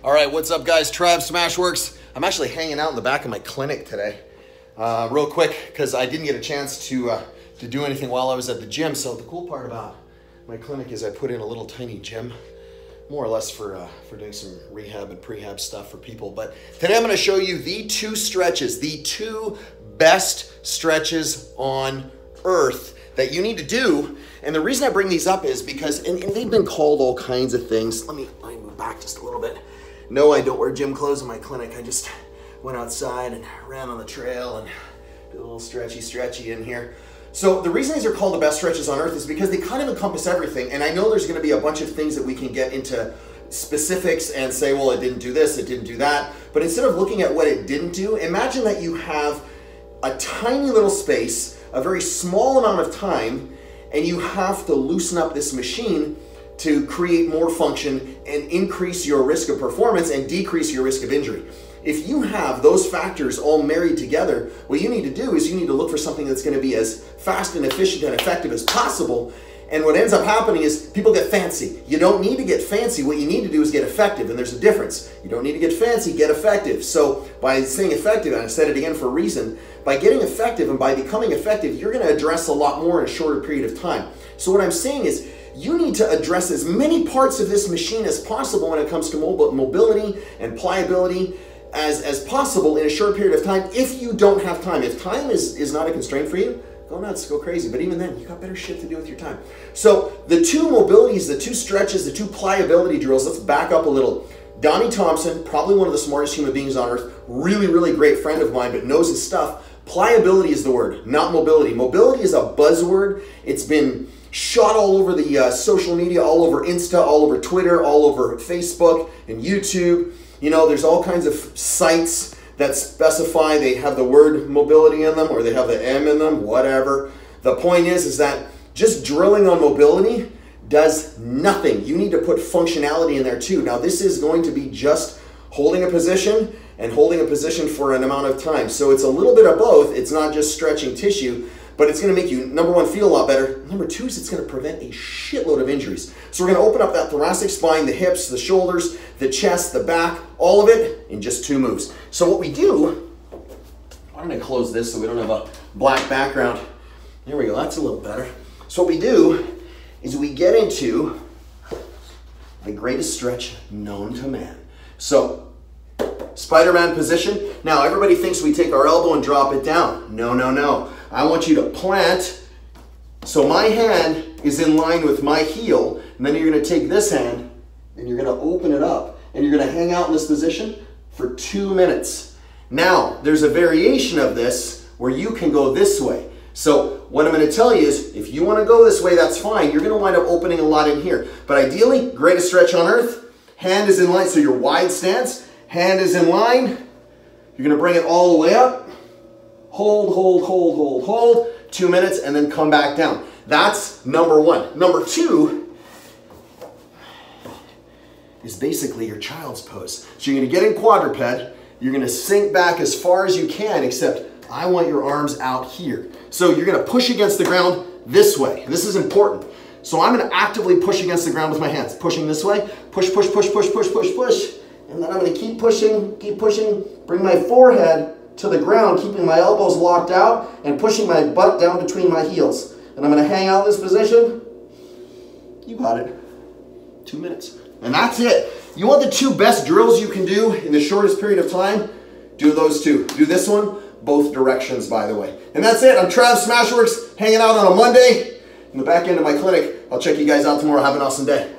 All right, what's up guys? Trev, SmashweRx. I'm actually hanging out in the back of my clinic today. Real quick, because I didn't get a chance to do anything while I was at the gym. So the cool part about my clinic is I put in a little tiny gym, more or less for doing some rehab and prehab stuff for people. But today I'm gonna show you the two stretches, the two best stretches on earth that you need to do. And the reason I bring these up is because, and they've been called all kinds of things. Let me move back just a little bit. No, I don't wear gym clothes in my clinic. I just went outside and ran on the trail and did a little stretchy in here. So the reason these are called the best stretches on earth is because they kind of encompass everything. And I know there's gonna be a bunch of things that we can get into specifics and say, well, it didn't do this, it didn't do that. But instead of looking at what it didn't do, imagine that you have a tiny little space, a very small amount of time, and you have to loosen up this machine to create more function and increase your risk of performance and decrease your risk of injury. If you have those factors all married together, what you need to do is you need to look for something that's going to be as fast and efficient and effective as possible. And what ends up happening is people get fancy. You don't need to get fancy. What you need to do is get effective, and there's a difference. You don't need to get fancy, get effective. So by saying effective, and I said it again for a reason, by getting effective and by becoming effective, you're going to address a lot more in a shorter period of time. So what I'm saying is you need to address as many parts of this machine as possible when it comes to mobility and pliability as possible in a short period of time if you don't have time. If time is not a constraint for you, go nuts, go crazy. But even then, you got better shit to do with your time. So the two mobilities, the two stretches, the two pliability drills, let's back up a little. Donnie Thompson, probably one of the smartest human beings on earth, really, really great friend of mine, but knows his stuff. Pliability is the word, not mobility. Mobility is a buzzword. It's been shot all over the social media, all over Insta, all over Twitter, all over Facebook and YouTube. You know, there's all kinds of sites that specify they have the word mobility in them or they have the M in them, whatever. The point is that just drilling on mobility does nothing. You need to put functionality in there too. Now this is going to be just holding a position and holding a position for an amount of time. So it's a little bit of both. It's not just stretching tissue, but it's gonna make you, number one, feel a lot better. Number two is it's gonna prevent a shitload of injuries. So we're gonna open up that thoracic spine, the hips, the shoulders, the chest, the back, all of it in just two moves. So what we do, I'm gonna close this so we don't have a black background. There we go, that's a little better. So what we do is we get into the greatest stretch known to man. So, Spider-Man position. Now everybody thinks we take our elbow and drop it down. No, no, no. I want you to plant so my hand is in line with my heel, and then you're gonna take this hand and you're gonna open it up and you're gonna hang out in this position for 2 minutes. Now, there's a variation of this where you can go this way. So what I'm gonna tell you is if you wanna go this way, that's fine. You're gonna wind up opening a lot in here. But ideally, greatest stretch on earth, hand is in line, so your wide stance, hand is in line. You're gonna bring it all the way up. Hold, hold, hold, hold, hold. 2 minutes and then come back down. That's number one. Number two is basically your child's pose. So you're gonna get in quadruped. You're gonna sink back as far as you can, except I want your arms out here. So you're gonna push against the ground this way. This is important. So I'm gonna actively push against the ground with my hands. Pushing this way, push, push, push, push, push, push, push. And then I'm gonna keep pushing, bring my forehead to the ground, keeping my elbows locked out and pushing my butt down between my heels. And I'm gonna hang out in this position. You got it. 2 minutes. And that's it. You want the two best drills you can do in the shortest period of time? Do those two. Do this one, both directions, by the way. And that's it. I'm Trev, SmashweRx, hanging out on a Monday in the back end of my clinic. I'll check you guys out tomorrow. Have an awesome day.